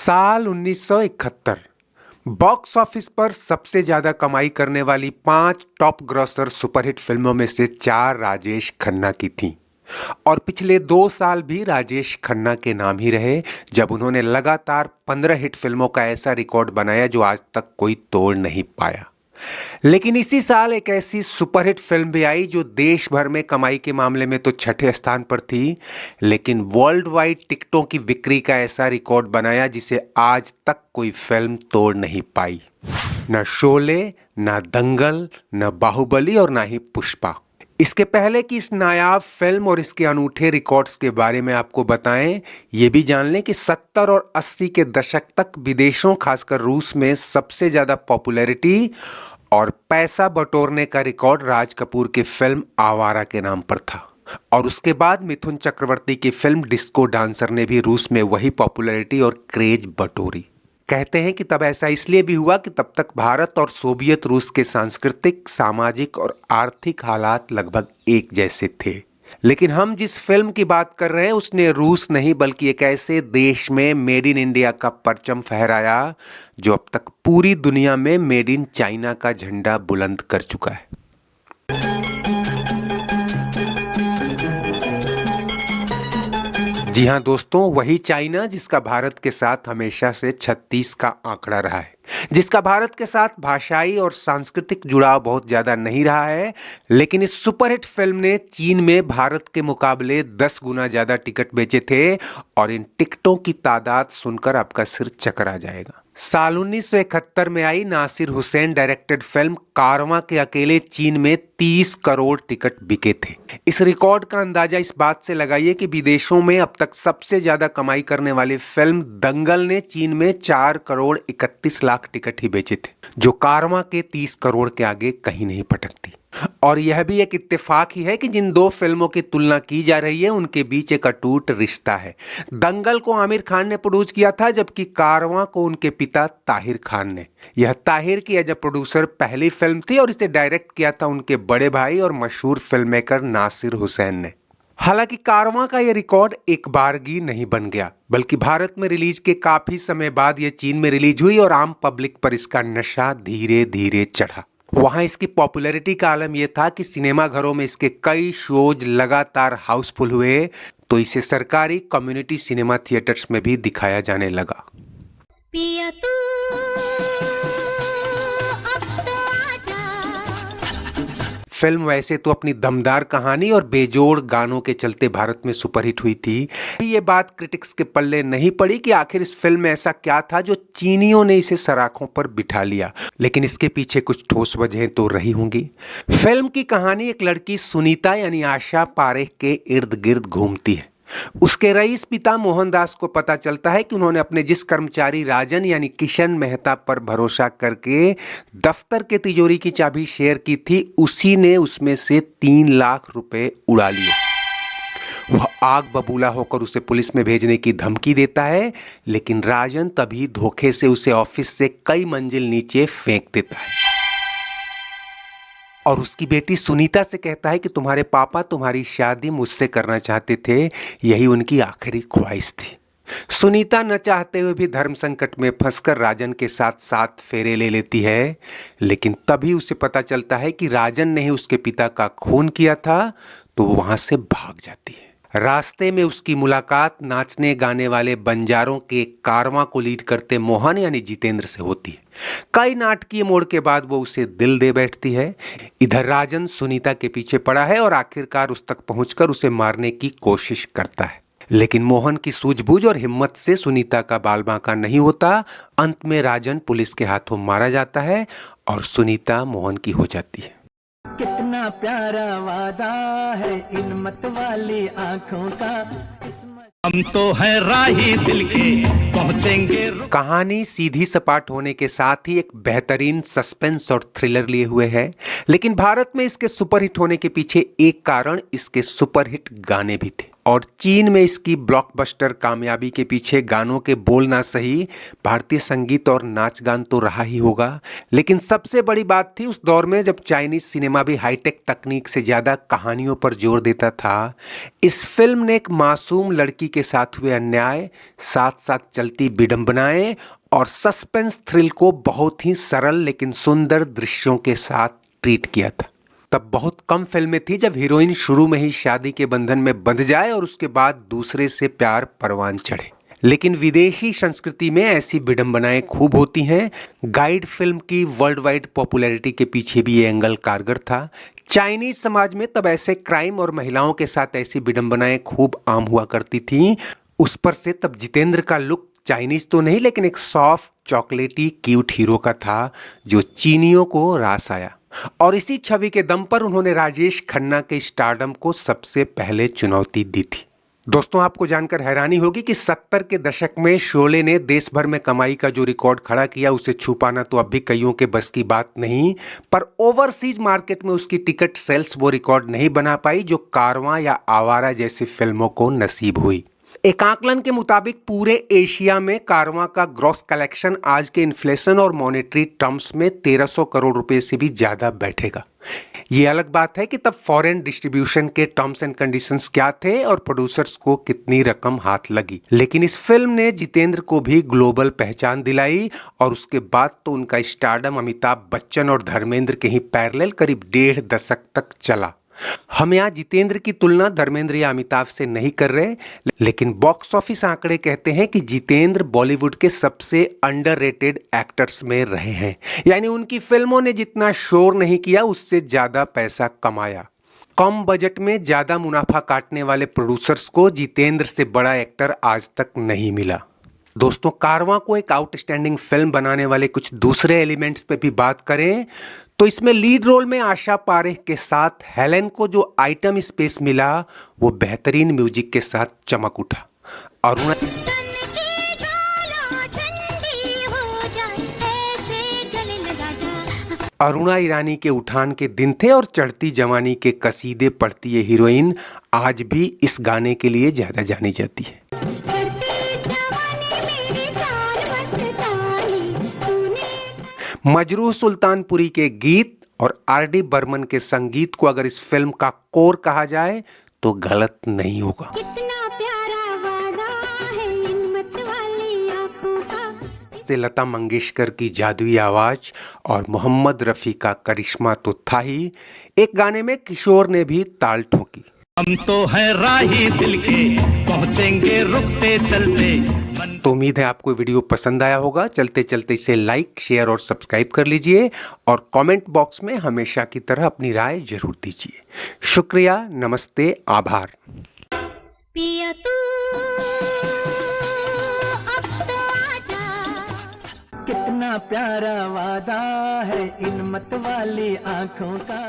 साल 1971 box office पर सबसे ज्यादा कमाई करने वाली 5 टॉप ग्रॉसर सुपरहिट फिल्मों में से 4 राजेश खन्ना की थीं। और पिछले 2 साल भी राजेश खन्ना के नाम ही रहे, जब उन्होंने लगातार 15 हिट फिल्मों का ऐसा रिकॉर्ड बनाया जो आज तक कोई तोड़ नहीं पाया। लेकिन इसी साल एक ऐसी सुपरहिट फिल्म भी आई जो देश भर में कमाई के मामले में तो छठे स्थान पर थी, लेकिन वर्ल्ड वाइड टिकटों की बिक्री का ऐसा रिकॉर्ड बनाया जिसे आज तक कोई फिल्म तोड़ नहीं पाई। न शोले, न दंगल, न बाहुबली और न ही पुष्पा। इसके पहले कि इस नायाब फिल्म और इसके अनूठे रिकॉर्ड्स के बारे में आपको बताएं, ये भी जान लें कि 70 और 80 के दशक तक विदेशों खासकर रूस में सबसे ज्यादा पॉपुलैरिटी और पैसा बटोरने का रिकॉर्ड राज कपूर की फिल्म आवारा के नाम पर था। और उसके बाद मिथुन चक्रवर्ती की फिल्म डिस्को डांसर ने भी रूस में वही पॉपुलैरिटी और क्रेज बटोरी। कहते हैं कि तब ऐसा इसलिए भी हुआ कि तब तक भारत और सोवियत रूस के सांस्कृतिक, सामाजिक और आर्थिक हालात लगभग एक जैसे थे। लेकिन हम जिस फिल्म की बात कर रहे हैं उसने रूस नहीं बल्कि एक ऐसे देश में मेड इन इंडिया का परचम फहराया जो अब तक पूरी दुनिया में मेड इन चाइना का झंडा बुलंद कर चुका है। जी हाँ दोस्तों, वही चाइना जिसका भारत के साथ हमेशा से 36 का आंकड़ा रहा है, जिसका भारत के साथ भाषाई और सांस्कृतिक जुड़ाव बहुत ज्यादा नहीं रहा है। लेकिन इस सुपरहिट फिल्म ने चीन में भारत के मुकाबले 10 गुना ज्यादा टिकट बेचे थे और इन टिकटों की तादाद सुनकर आपका सिर चकरा जाएगा। साल 1971 में आई नासिर हुसैन डायरेक्टेड फिल्म कारवां के अकेले चीन में 30 करोड़ टिकट बिके थे। इस रिकॉर्ड का अंदाजा इस बात से लगाइए कि विदेशों में अब तक सबसे ज्यादा कमाई करने वाली फिल्म दंगल ने चीन में 4 करोड़ 31 लाख टिकट ही बेचे थे, जो कारवां के 30 करोड़ के आगे कहीं नहीं पटकती। और यह भी एक इत्तेफाक ही है कि जिन 2 फिल्मों की तुलना की जा रही है उनके बीच एक अटूट रिश्ता है। दंगल को आमिर खान ने प्रोड्यूस किया था, जबकि कारवां को उनके पिता ताहिर खान ने। यह ताहिर की एज ए प्रोड्यूसर पहली फिल्म थी और इसे डायरेक्ट किया था उनके बड़े भाई और मशहूर फिल्म मेकर नासिर हुसैन ने। हालांकि कारवां का यह रिकॉर्ड एक बारगी नहीं बन गया, बल्कि भारत में रिलीज के काफी समय बाद यह चीन में रिलीज हुई और आम पब्लिक पर इसका नशा धीरे धीरे चढ़ा। वहां इसकी पॉपुलैरिटी का आलम यह था कि सिनेमा घरों में इसके कई शोज लगातार हाउसफुल हुए, तो इसे सरकारी कम्युनिटी सिनेमा थिएटर्स में भी दिखाया जाने लगा। पिया तू फिल्म वैसे तो अपनी दमदार कहानी और बेजोड़ गानों के चलते भारत में सुपरहिट हुई थी। ये बात क्रिटिक्स के पल्ले नहीं पड़ी कि आखिर इस फिल्म में ऐसा क्या था जो चीनियों ने इसे सराखों पर बिठा लिया, लेकिन इसके पीछे कुछ ठोस वजहें तो रही होंगी। फिल्म की कहानी एक लड़की सुनीता यानी आशा पारेख के इर्द गिर्द घूमती है। उसके रईस पिता मोहनदास को पता चलता है कि उन्होंने अपने जिस कर्मचारी राजन यानी किशन मेहता पर भरोसा करके दफ्तर के तिजोरी की चाबी शेयर की थी, उसी ने उसमें से 3 लाख रुपए उड़ा लिए। वह आग बबूला होकर उसे पुलिस में भेजने की धमकी देता है, लेकिन राजन तभी धोखे से उसे ऑफिस से कई मंजिल नीचे फेंक देता है और उसकी बेटी सुनीता से कहता है कि तुम्हारे पापा तुम्हारी शादी मुझसे करना चाहते थे, यही उनकी आखिरी ख्वाहिश थी। सुनीता न चाहते हुए भी धर्म संकट में फंसकर राजन के साथ 7 फेरे ले लेती है, लेकिन तभी उसे पता चलता है कि राजन ने ही उसके पिता का खून किया था, तो वो वहां से भाग जाती है। रास्ते में उसकी मुलाकात नाचने गाने वाले बंजारों के कारवां को लीड करते मोहन यानी जितेंद्र से होती है। कई नाटकीय मोड़ के बाद वो उसे दिल दे बैठती है। इधर राजन सुनीता के पीछे पड़ा है और आखिरकार उस तक पहुंचकर उसे मारने की कोशिश करता है, लेकिन मोहन की सूझबूझ और हिम्मत से सुनीता का बाल बांका नहीं होता। अंत में राजन पुलिस के हाथों मारा जाता है और सुनीता मोहन की हो जाती है। कितना प्यारा वादा है इन मत वाली आंखों का, हम तो है राही दिल के पहुंचेंगे। कहानी सीधी सपाट होने के साथ ही एक बेहतरीन सस्पेंस और थ्रिलर लिए हुए है, लेकिन भारत में इसके सुपरहिट होने के पीछे एक कारण इसके सुपरहिट गाने भी थे। और चीन में इसकी ब्लॉकबस्टर कामयाबी के पीछे गानों के बोल ना सही, भारतीय संगीत और नाच गान तो रहा ही होगा। लेकिन सबसे बड़ी बात थी उस दौर में जब चाइनीज सिनेमा भी हाईटेक तकनीक से ज़्यादा कहानियों पर जोर देता था। इस फिल्म ने एक मासूम लड़की के साथ हुए अन्याय, साथ साथ चलती विडंबनाएं और सस्पेंस थ्रिल को बहुत ही सरल लेकिन सुंदर दृश्यों के साथ ट्रीट किया था। तब बहुत कम फिल्में थी जब हीरोइन शुरू में ही शादी के बंधन में बंध जाए और उसके बाद दूसरे से प्यार परवान चढ़े। लेकिन विदेशी संस्कृति में ऐसी विडंबनाएं खूब होती हैं। गाइड फिल्म की वर्ल्ड वाइड पॉपुलैरिटी के पीछे भी ये एंगल कारगर था। चाइनीज समाज में तब ऐसे क्राइम और महिलाओं के साथ ऐसी विडंबनाएं खूब आम हुआ करती थीं। उस पर से तब जितेंद्र का लुक चाइनीज तो नहीं लेकिन एक सॉफ्ट चॉकलेटी क्यूट हीरो का था जो चीनियों को रास आया। और इसी छवि के दम पर उन्होंने राजेश खन्ना के स्टारडम को सबसे पहले चुनौती दी थी। दोस्तों, आपको जानकर हैरानी होगी कि 70 के दशक में शोले ने देश भर में कमाई का जो रिकॉर्ड खड़ा किया उसे छू पाना तो अब भी कईयों के बस की बात नहीं। पर ओवरसीज मार्केट में उसकी टिकट सेल्स वो रिकॉर्ड नहीं बना पाई जो कारवां या आवारा जैसी फिल्मों को नसीब हुई। एक आकलन के मुताबिक पूरे एशिया में कारवां का ग्रॉस कलेक्शन आज के इन्फ्लेशन और मॉनेटरी टर्म्स में 1300 करोड़ रुपए से भी ज्यादा बैठेगा। ये अलग बात है कि तब फॉरेन डिस्ट्रीब्यूशन के टर्म्स एंड कंडीशंस क्या थे और प्रोड्यूसर्स को कितनी रकम हाथ लगी। लेकिन इस फिल्म ने जितेंद्र को भी ग्लोबल पहचान दिलाई और उसके बाद तो उनका स्टारडम अमिताभ बच्चन और धर्मेंद्र के ही पैरेलल करीब 1.5 दशक तक चला। हम यहाँ जितेंद्र की तुलना धर्मेंद्र या अमिताभ से नहीं कर रहे, लेकिन बॉक्स ऑफिस आंकड़े कहते हैं कि जितेंद्र बॉलीवुड के सबसे अंडररेटेड एक्टर्स में रहे हैं। यानी उनकी फिल्मों ने जितना शोर नहीं किया उससे ज्यादा पैसा कमाया। कम बजट में ज्यादा मुनाफा काटने वाले प्रोड्यूसर्स को जितेंद्र से बड़ा एक्टर आज तक नहीं मिला। दोस्तों, कारवां को एक आउटस्टैंडिंग फिल्म बनाने वाले कुछ दूसरे एलिमेंट्स पे भी बात करें तो इसमें लीड रोल में आशा पारेख के साथ हेलेन को जो आइटम स्पेस मिला वो बेहतरीन म्यूजिक के साथ चमक उठा। अरुणा ईरानी के उठान के दिन थे और चढ़ती जवानी के कसीदे पढ़ती ये हीरोइन आज भी इस गाने के लिए ज्यादा जानी जाती है। मजरूह सुल्तानपुरी के गीत और आर.डी. बर्मन के संगीत को अगर इस फिल्म का कोर कहा जाए तो गलत नहीं होगा। कितना प्यारा वादा है इन मत वाली आँखों का। से लता मंगेशकर की जादुई आवाज और मोहम्मद रफी का करिश्मा तो था ही, एक गाने में किशोर ने भी ताल ठोकी। हम तो हैं राही दिल के, पहुंचेंगे रुकते चलते। तो उम्मीद है आपको वीडियो पसंद आया होगा। चलते चलते इसे लाइक, शेयर और सब्सक्राइब कर लीजिए और कमेंट बॉक्स में हमेशा की तरह अपनी राय जरूर दीजिए। शुक्रिया, नमस्ते, आभार। पिया तू अब तो आजा। कितना प्यारा वादा है इन मत वाली आंखों का।